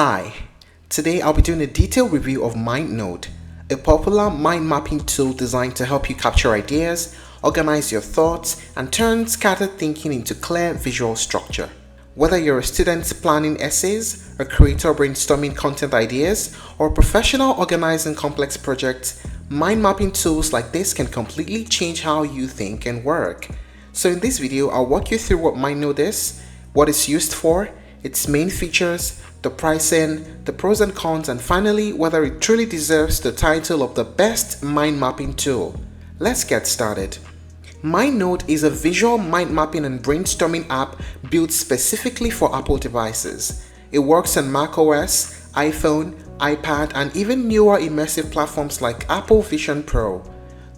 Hi, today I'll be doing a detailed review of MindNode, a popular mind mapping tool designed to help you capture ideas, organize your thoughts, and turn scattered thinking into clear visual structure. Whether you're a student planning essays, a creator brainstorming content ideas, or a professional organizing complex projects, mind mapping tools like this can completely change how you think and work. So in this video, I'll walk you through what MindNode is, what it's used for, its main features, the pricing, the pros and cons, and finally whether it truly deserves the title of the best mind mapping tool. Let's get started. MindNode is a visual mind mapping and brainstorming app built specifically for Apple devices. It works on macOS, iPhone, iPad, and even newer immersive platforms like Apple Vision Pro.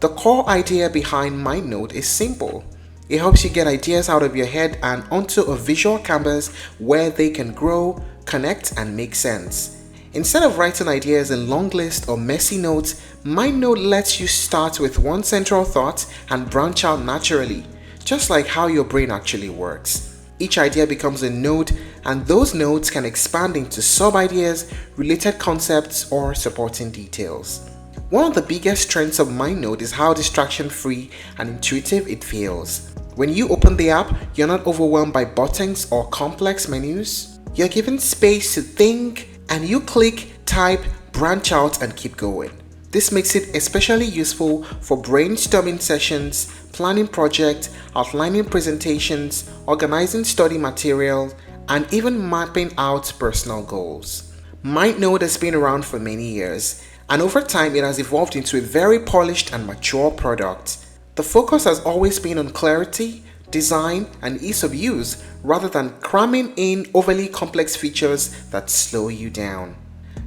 The core idea behind MindNode is simple. It helps you get ideas out of your head and onto a visual canvas where they can grow, connect, and make sense. Instead of writing ideas in long lists or messy notes, MindNode lets you start with one central thought and branch out naturally, just like how your brain actually works. Each idea becomes a node, and those nodes can expand into sub-ideas, related concepts, or supporting details. One of the biggest strengths of MindNode is how distraction-free and intuitive it feels. When you open the app, you're not overwhelmed by buttons or complex menus. You're given space to think, and you click, type, branch out, and keep going. This makes it especially useful for brainstorming sessions, planning projects, outlining presentations, organizing study material, and even mapping out personal goals. MindNode has been around for many years, and over time it has evolved into a very polished and mature product. The focus has always been on clarity, design, and ease of use rather than cramming in overly complex features that slow you down.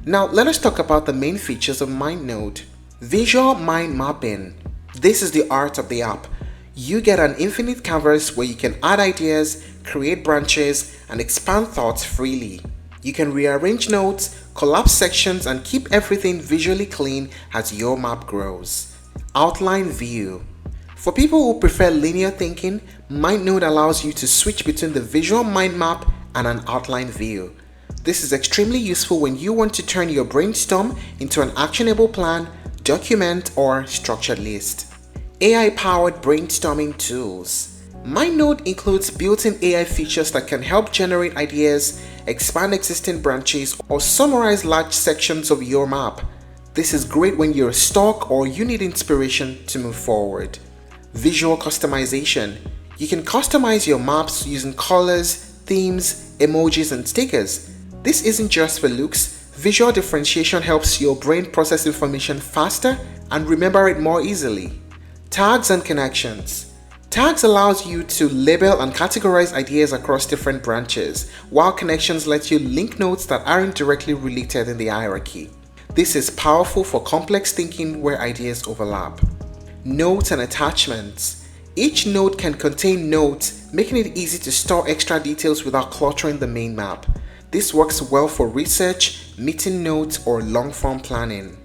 Now let us talk about the main features of MindNode. Visual mind mapping. This is the art of the app. You get an infinite canvas where you can add ideas, create branches, and expand thoughts freely. You can rearrange notes, collapse sections, and keep everything visually clean as your map grows. Outline view. For people who prefer linear thinking, MindNode allows you to switch between the visual mind map and an outline view. This is extremely useful when you want to turn your brainstorm into an actionable plan, document, or structured list. AI-powered brainstorming tools. MindNode includes built-in AI features that can help generate ideas, expand existing branches, or summarize large sections of your map. This is great when you're stuck or you need inspiration to move forward. Visual customization. You can customize your maps using colors, themes, emojis, and stickers. This isn't just for looks. Visual differentiation helps your brain process information faster and remember it more easily. Tags and connections. Tags allows you to label and categorize ideas across different branches, while connections let you link nodes that aren't directly related in the hierarchy. This is powerful for complex thinking where ideas overlap. Notes and attachments. Each node can contain notes, making it easy to store extra details without cluttering the main map. This works well for research, meeting notes, or long-form planning.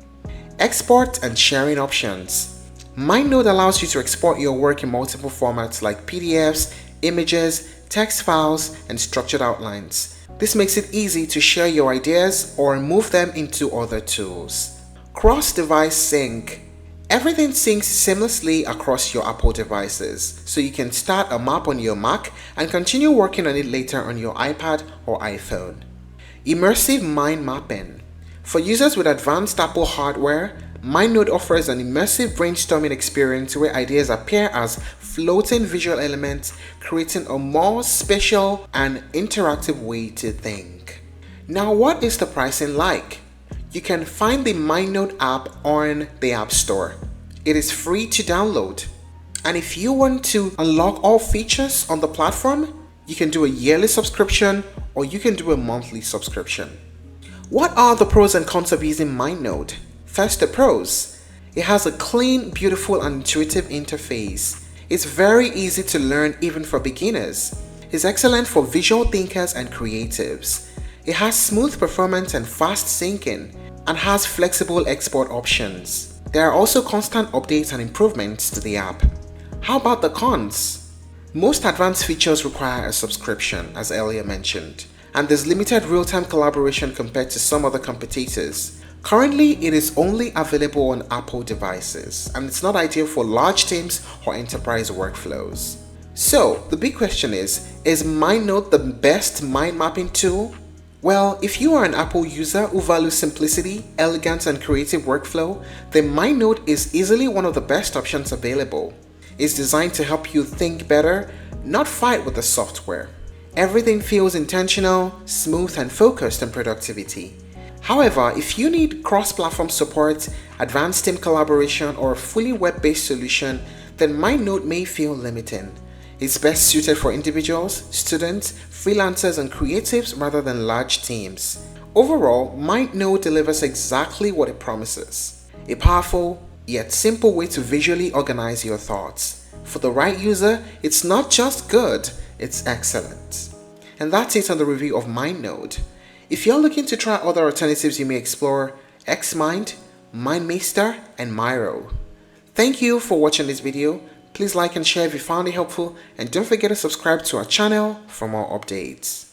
Export and sharing options. MindNode allows you to export your work in multiple formats like PDFs, images, text files, and structured outlines. This makes it easy to share your ideas or move them into other tools. Cross-device sync. Everything syncs seamlessly across your Apple devices, so you can start a map on your Mac and continue working on it later on your iPad or iPhone. Immersive mind mapping. For users with advanced Apple hardware, MindNode offers an immersive brainstorming experience where ideas appear as floating visual elements, creating a more special and interactive way to think. Now, what is the pricing like? You can find the MindNode app on the App Store. It is free to download. And if you want to unlock all features on the platform, you can do a yearly subscription or you can do a monthly subscription. What are the pros and cons of using MindNode? First, the pros. It has a clean, beautiful, and intuitive interface. It's very easy to learn even for beginners. It's excellent for visual thinkers and creatives. It has smooth performance and fast syncing, and has flexible export options. There are also constant updates and improvements to the app. How about the cons? Most advanced features require a subscription, as earlier mentioned. and there's limited real-time collaboration compared to some other competitors. Currently, it is only available on Apple devices, and it's not ideal for large teams or enterprise workflows. So, the big question is MindNote the best mind mapping tool? Well, if you are an Apple user who values simplicity, elegance, and creative workflow, then MindNote is easily one of the best options available. It's designed to help you think better, not fight with the software. Everything feels intentional, smooth, and focused on productivity. However, if you need cross-platform support, advanced team collaboration, or a fully web-based solution, then MindNote may feel limiting. It's best suited for individuals, students, freelancers, and creatives rather than large teams. Overall, MindNote delivers exactly what it promises: a powerful yet simple way to visually organize your thoughts. For the right user, it's not just good, it's excellent. And that's it on the review of MindNote. If you're looking to try other alternatives, you may explore Xmind, MindMeister, and Miro. Thank you for watching this video. Please like and share if you found it helpful, and don't forget to subscribe to our channel for more updates.